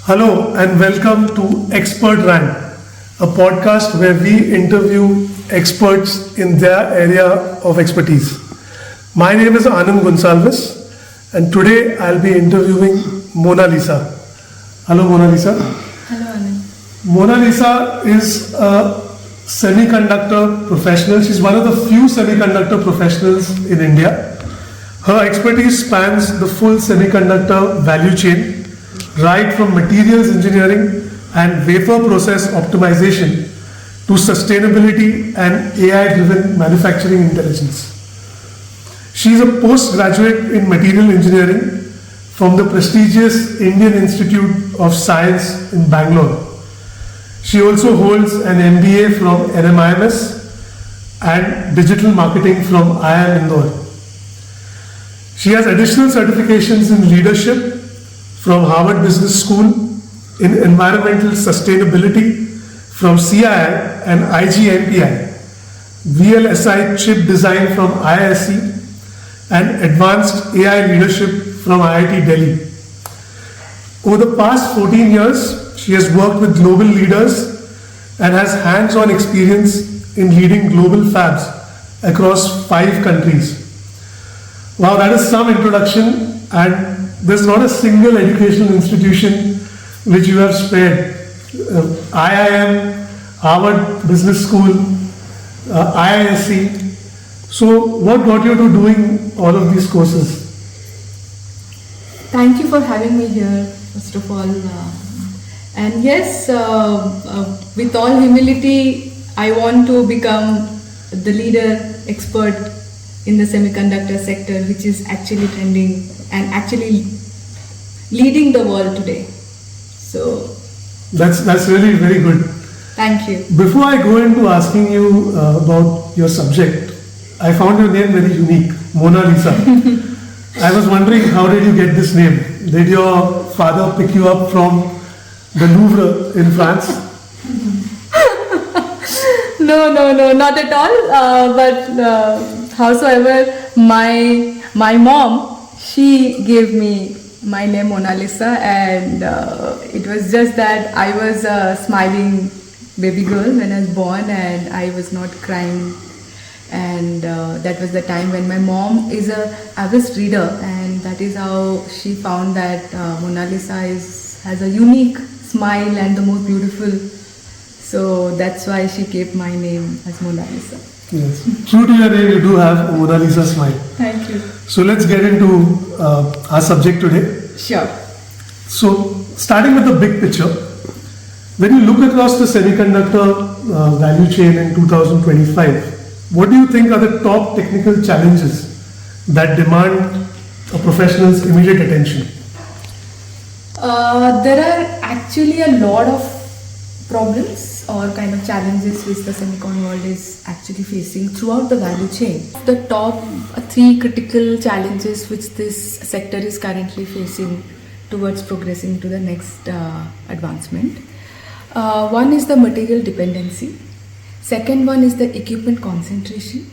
Hello and welcome to Expert Rant, a podcast where we interview experts in their area of expertise. My name is Anand Gonsalves and today I'll be interviewing Mona Lisa. Hello Mona Lisa. Hello Anand. Mona Lisa is a semiconductor professional. She's one of the few semiconductor professionals in India. Her expertise spans the full semiconductor value chain, right from materials engineering and wafer process optimization to sustainability and AI-driven manufacturing intelligence. She is a postgraduate in material engineering from the prestigious Indian Institute of Science in Bangalore. She also holds an MBA from NMIMS and digital marketing from IIM Indore. She has additional certifications in leadership from Harvard Business School, in environmental sustainability from CII and IGMPI, VLSI chip design from IISc, and advanced AI leadership from IIT Delhi. Over the past 14 years, she has worked with global leaders and has hands-on experience in leading global fabs across 5 countries. Wow, that is some introduction, and there's not a single educational institution which you have spared. IIM, Harvard Business School, IISc. So what got you to doing all of these courses? Thank you for having me here, first of all. And yes, with all humility, I want to become the leader, expert in the semiconductor sector, which is actually trending and actually leading the world today. So that's really very good. Thank you. Before I go into asking you about your subject, I found your name very unique, Mona Lisa. I was wondering, how did you get this name? Did your father pick you up from the Louvre in France? No, not at all. But howsoever, my mom, she gave me my name Mona Lisa, and it was just that I was a smiling baby girl when I was born, and I was not crying. And that was the time when my mom is a avid reader, and that is how she found that Mona Lisa has a unique smile and the most beautiful. So that's why she kept my name as Mona Lisa. Yes. True to your name, you do have a Mona Lisa smile. Thank you. So let's get into our subject today. Sure. So starting with the big picture, when you look across the semiconductor value chain in 2025, what do you think are the top technical challenges that demand a professional's immediate attention? There are actually a lot of problems or kind of challenges which the semicon world is actually facing throughout the value chain. The top 3 critical challenges which this sector is currently facing towards progressing to the next advancement. One is the material dependency, second one is the equipment concentration,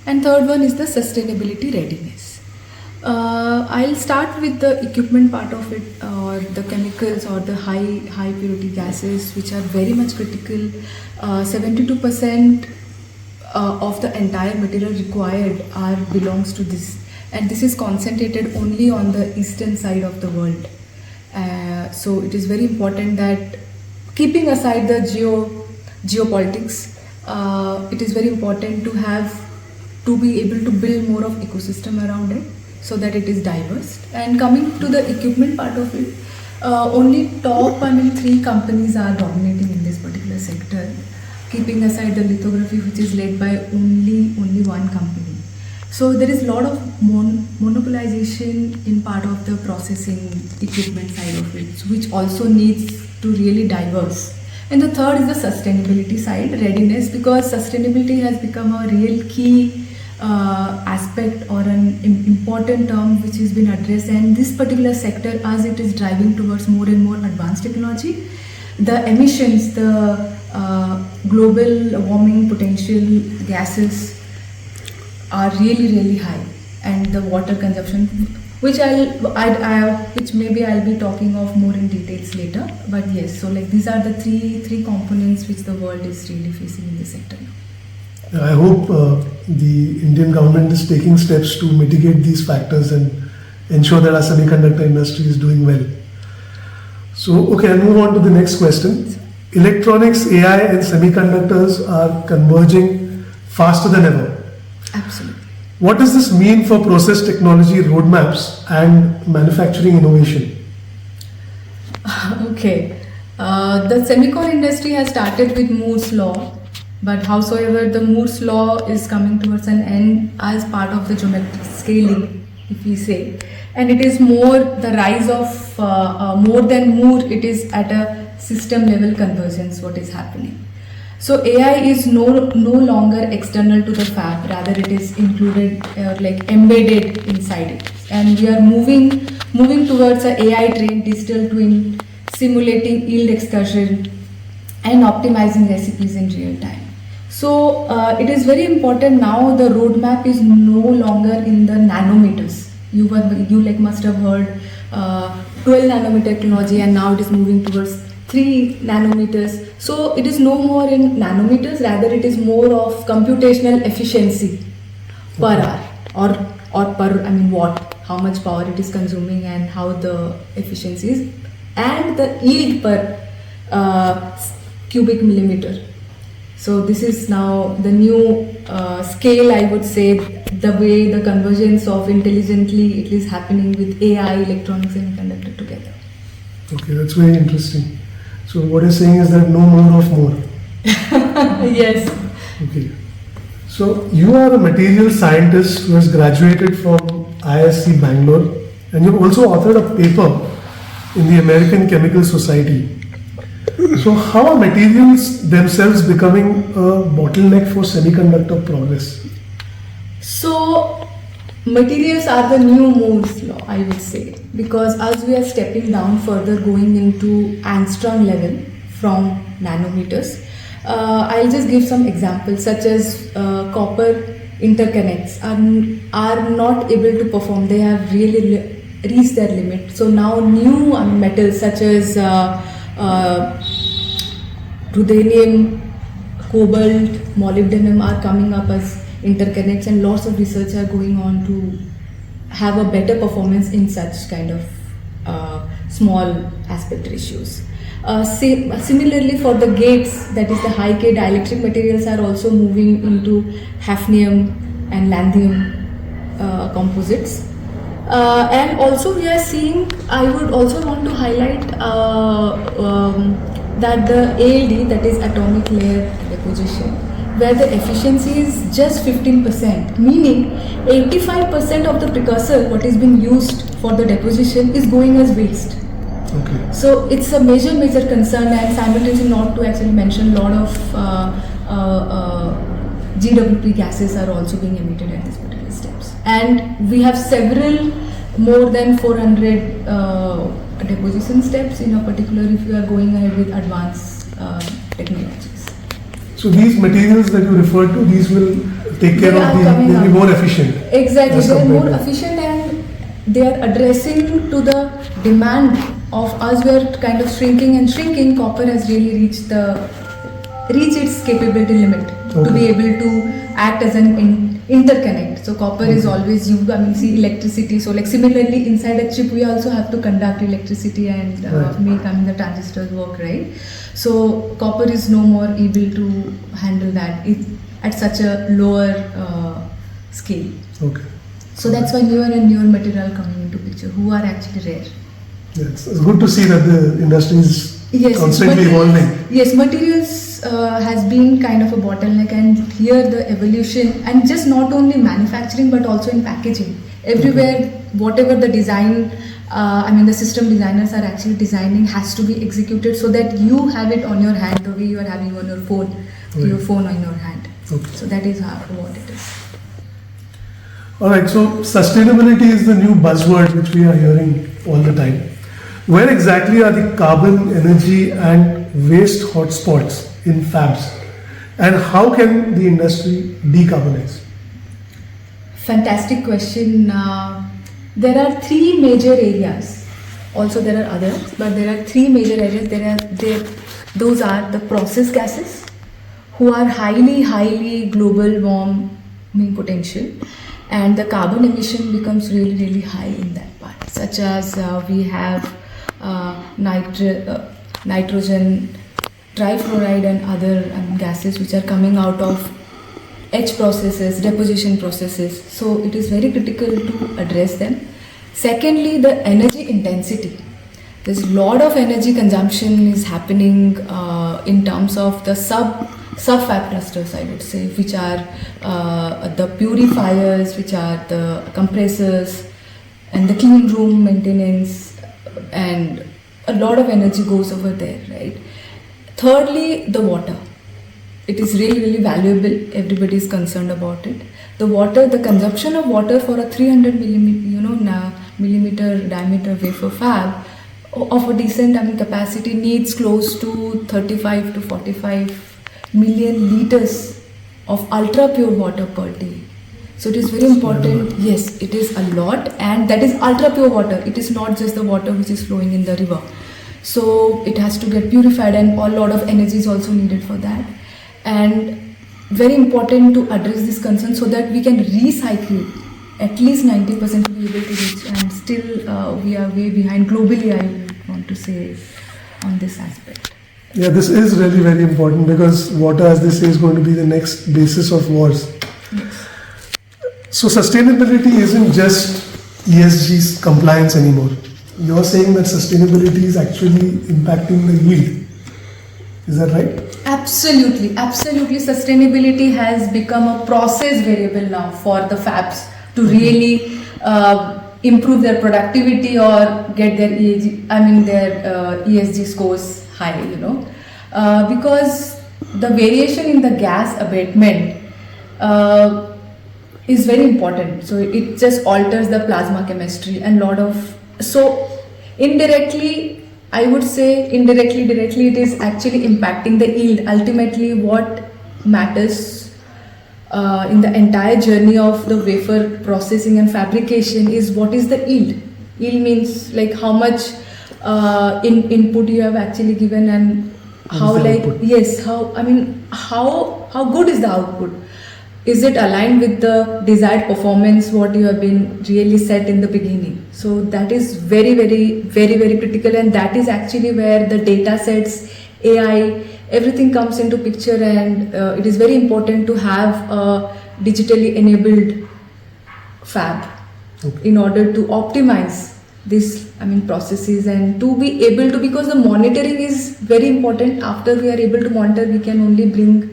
and third one is the sustainability readiness. I'll start with the equipment part of it, or the chemicals or the high purity gases, which are very much critical. 72% of the entire material required belongs to this, and this is concentrated only on the eastern side of the world. So it is very important that, keeping aside the geopolitics, it is very important to be able to build more of ecosystem around it, so that it is diverse. And coming to the equipment part of it, only top 3 companies are dominating in this particular sector, keeping aside the lithography, which is led by only one company. So there is a lot of monopolization in part of the processing equipment side of it, which also needs to really diverse. And the third is the sustainability side, readiness, because sustainability has become a real key aspect or an important term which has been addressed, and this particular sector, as it is driving towards more and more advanced technology, the emissions, the global warming potential gases are really high, and the water consumption which maybe I'll be talking of more in details later. But yes, so like these are the three components which the world is really facing in this sector now. I hope the Indian government is taking steps to mitigate these factors and ensure that our semiconductor industry is doing well. So, okay, I'll move on to the next question. Electronics, AI, and semiconductors are converging faster than ever. Absolutely. What does this mean for process technology roadmaps and manufacturing innovation? Okay. The semicon industry has started with Moore's law, but howsoever the Moore's law is coming towards an end as part of the geometric scaling, if we say, and it is more the rise of more than Moore, it is at a system level convergence what is happening. So AI is no longer external to the fab, rather it is included like embedded inside it, and we are moving towards a AI trained digital twin, simulating yield excursion and optimizing recipes in real time. So it is very important now. The roadmap is no longer in the nanometers. You like must have heard 12 nanometer technology, and now it is moving towards 3 nanometers. So it is no more in nanometers, rather it is more of computational efficiency per hour or per watt, how much power it is consuming and how the efficiency is, and the yield per cubic millimeter. So this is now the new scale, I would say, the way the convergence of intelligently it is happening with AI, electronics, and semiconductor together. Okay, that's very interesting. So what you're saying is that no more of more. Yes. Okay. So you are a material scientist who has graduated from ISC Bangalore, and you've also authored a paper in the American Chemical Society. So how are materials themselves becoming a bottleneck for semiconductor progress? So materials are the new Moore's law, I would say, because as we are stepping down further, going into angstrom level from nanometers, I'll just give some examples such as copper interconnects are not able to perform. They have really reached their limit. So now new metals such as ruthenium, cobalt, molybdenum are coming up as interconnects, and lots of research are going on to have a better performance in such kind of small aspect ratios. Similarly, for the gates, that is the high K dielectric materials are also moving into hafnium and lanthanum composites. And also we are seeing, I would also want to highlight that the ALD, that is atomic layer deposition, where the efficiency is just 15%, meaning 85% of the precursor what is being used for the deposition is going as waste. Okay. So it's a major concern, and simultaneously, not to actually mention, a lot of GWP gases are also being emitted at these particular steps, and we have several more than 400 deposition steps in a particular if you are going ahead with advanced technologies. So these materials that you referred to, these will take care they'll be more efficient. Exactly, they are more efficient, and they are addressing to the demand of us. We are kind of shrinking. Copper has really reached its capability limit to be able to act as an interconnect. So copper is always used. See electricity. So like similarly inside a chip, we also have to conduct electricity and make the transistors work, right? So copper is no more able to handle that at such a lower scale. Okay. So that's why newer and newer material coming into picture, who are actually rare. Yeah, it's good to see that the industry is constantly evolving. Yes, materials has been kind of a bottleneck, and here the evolution, and just not only manufacturing but also in packaging. Everywhere, whatever the design, the system designers are actually designing has to be executed so that you have it on your hand the way you are having on your phone, your phone on your hand. Okay. So that is what it is. Alright, so sustainability is the new buzzword which we are hearing all the time. Where exactly are the carbon, energy and waste hotspots in fabs, and how can the industry decarbonize? Fantastic question. There are three major areas. Also, there are others, but there are three major areas. Those are the process gases, who are highly global warming potential, and the carbon emission becomes really high in that part. Such as we have nitrogen, trifluoride, and other gases which are coming out of etch processes, deposition processes. So it is very critical to address them. Secondly, the energy intensity. There's a lot of energy consumption is happening in terms of the sub-fab clusters, I would say, which are the purifiers, which are the compressors, and the clean room maintenance, and a lot of energy goes over there, right? Thirdly, the water. It is really valuable. Everybody is concerned about it. The water, the consumption of water for a 300 millimeter diameter wafer fab of a decent capacity needs close to 35 to 45 million liters of ultra pure water per day. So it is very important. Yes, it is a lot, and that is ultra pure water. It is not just the water which is flowing in the river. So it has to get purified, and a lot of energy is also needed for that. And very important to address this concern so that we can recycle at least 90% to be able to reach, and still we are way behind globally, I want to say, on this aspect. Yeah, this is really very important because water, as they say, is going to be the next basis of wars. Yes. So sustainability isn't just ESG's compliance anymore. You're saying that sustainability is actually impacting the yield. Is that right? Absolutely. Sustainability has become a process variable now for the fabs to really improve their productivity or get their ESG scores high. Because the variation in the gas abatement is very important. So it just alters the plasma chemistry and indirectly. I would say directly it is actually impacting the yield. Ultimately, what matters in the entire journey of the wafer processing and fabrication is what is the yield. Yield means like how much input you have actually given, and how good is the output. Is it aligned with the desired performance what you have been really set in the beginning? So that is very critical, and that is actually where the data sets, AI, everything comes into picture, and it is very important to have a digitally enabled fab in order to optimize this processes, and to be able to, because the monitoring is very important. After we are able to monitor, we can only bring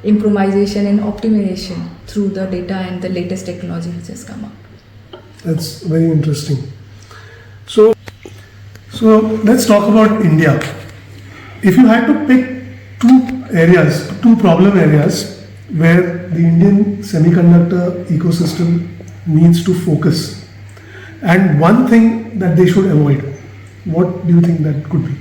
improvisation and optimization through the data and the latest technology which has come up. That's very interesting. So let's talk about India. If you had to pick two problem areas where the Indian semiconductor ecosystem needs to focus, and one thing that they should avoid, what do you think that could be?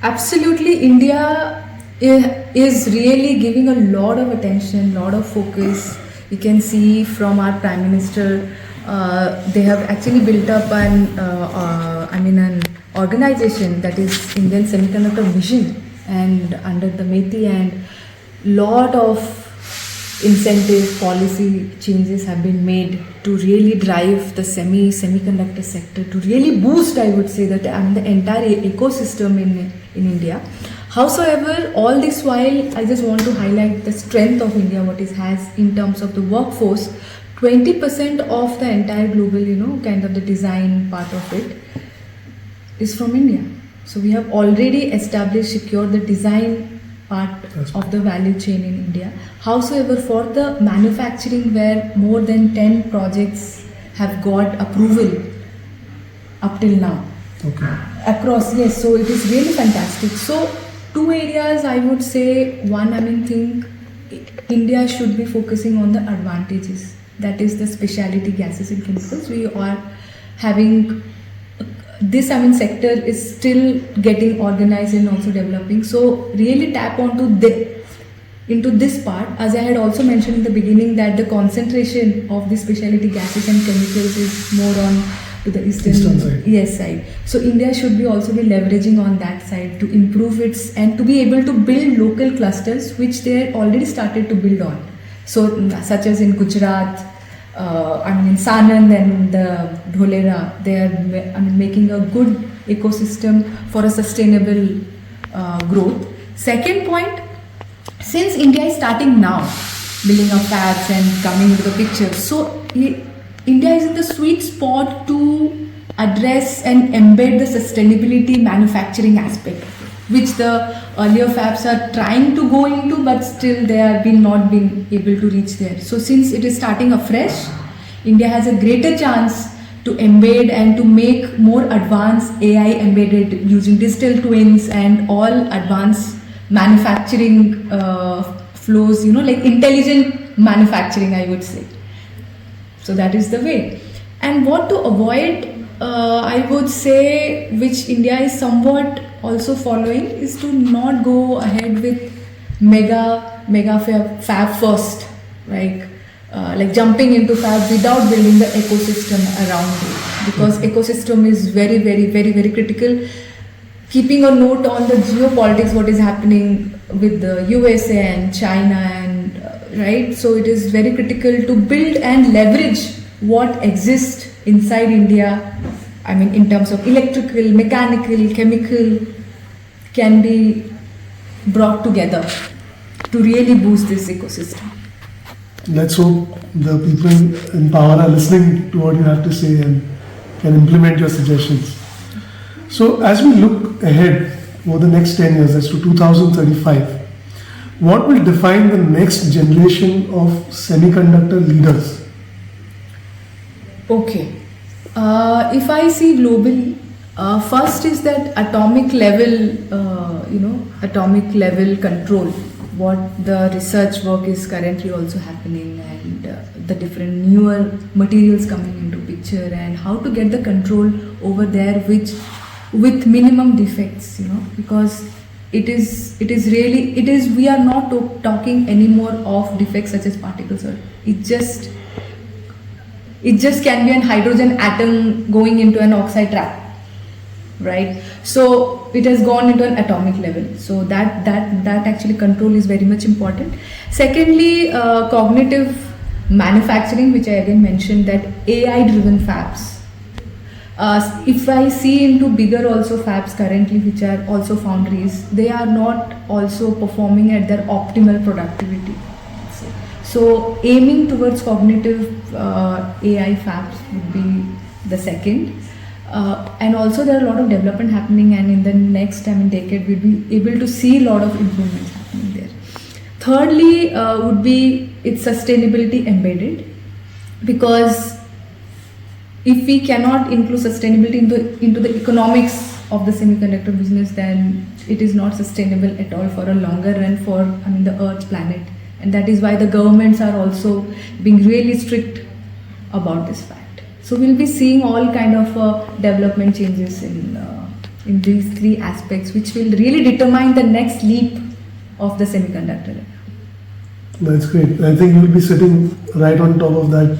Absolutely, India is really giving a lot of attention, lot of focus. You can see from our Prime Minister, they have actually built up an organization that is Indian Semiconductor Vision, and under the METI, and lot of incentive policy changes have been made to really drive the semiconductor sector, to really boost, I would say, that the entire ecosystem in India. Howsoever, all this while, I just want to highlight the strength of India, what it has in terms of the workforce. 20% of the entire global, the design part of it is from India. So we have already secured the design part of the value chain in India. Howsoever, for the manufacturing, where more than 10 projects have got approval up till now. Okay. Across, yes, so it is really fantastic. So two areas I would say, one, think India should be focusing on the advantages. That is the specialty gases and chemicals. We are having this sector is still getting organized and also developing. So really tap onto into this part, as I had also mentioned in the beginning that the concentration of the specialty gases and chemicals is more on to the eastern side. Yes, side. So India should be also be leveraging on that side to improve its and to be able to build local clusters which they already started to build on. So such as in Gujarat, in Sanand and Dholera, they are making a good ecosystem for a sustainable growth. Second point, since India is starting now building up fabs and coming into the picture, so India is in the sweet spot to address and embed the sustainability manufacturing aspect, which the earlier fabs are trying to go into, but still they have not been able to reach there. So since it is starting afresh, India has a greater chance to embed and to make more advanced AI embedded using digital twins and all advanced manufacturing flows, like intelligent manufacturing, I would say. So that is the way. And what to avoid, I would say, which India is somewhat also following, is to not go ahead with mega fab first, like jumping into fab without building the ecosystem around it, because ecosystem is very, very, very, very critical. Keeping a note on the geopolitics, what is happening with the USA and China, and right, so it is very critical to build and leverage what exists inside India. I mean, in terms of electrical, mechanical, chemical, can be brought together to really boost this ecosystem. Let's hope the people in power are listening to what you have to say and can implement your suggestions. So as we look ahead over the next 10 years, as to 2035, what will define the next generation of semiconductor leaders? Okay. If I see globally, first is that atomic level control, what the research work is currently also happening, and the different newer materials coming into picture, and how to get the control over there with minimum defects, because we are not talking anymore of defects such as particles, or it just can be an hydrogen atom going into an oxide trap, right? So it has gone into an atomic level. So that actually control is very much important. Secondly, cognitive manufacturing, which I again mentioned, that AI driven fabs. If I see into bigger also fabs currently, which are also foundries, they are not also performing at their optimal productivity. So aiming towards cognitive AI fabs would be the second. And also there are a lot of development happening, and in the next decade we'll be able to see a lot of improvements happening there. Thirdly would be its sustainability embedded, because if we cannot include sustainability into the economics of the semiconductor business, then it is not sustainable at all for a longer run for the Earth's planet. And that is why the governments are also being really strict about this fact. So we'll be seeing all kind of development changes in these three aspects, which will really determine the next leap of the semiconductor. That's great. I think you'll be sitting right on top of that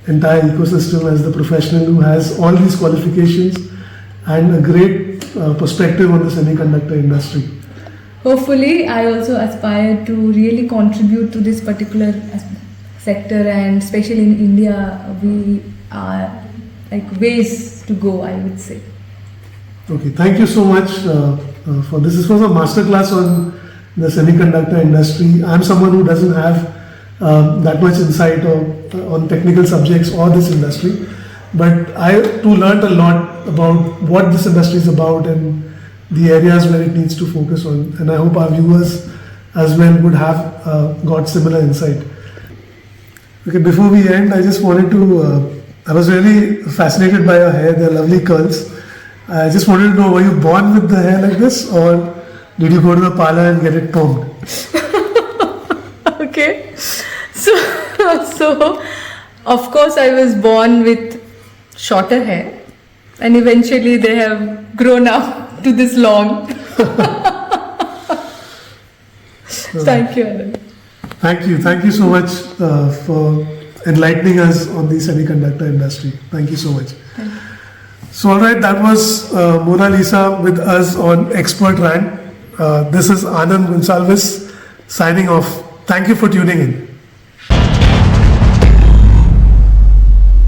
entire ecosystem as the professional who has all these qualifications and a great perspective on the semiconductor industry. Hopefully, I also aspire to really contribute to this particular sector, and especially in India, we are ways to go, I would say. Okay, thank you so much for this. This was a masterclass on the semiconductor industry. I'm someone who doesn't have that much insight on technical subjects or this industry, but I too learned a lot about what this industry is about and the areas where it needs to focus on, and I hope our viewers as well would have got similar insight. Okay, before we end, I just wanted to, I was really fascinated by your hair, they're lovely curls. I just wanted to know, were you born with the hair like this, or did you go to the parlor and get it combed? Okay, so of course I was born with shorter hair, and eventually they have grown up to this long. Thank you, Anand. Thank you so much for enlightening us on the semiconductor industry. Thank you so much. So, all right, that was Mona Lisa with us on Expert Rant. This is Anand Gonsalves signing off. Thank you for tuning in.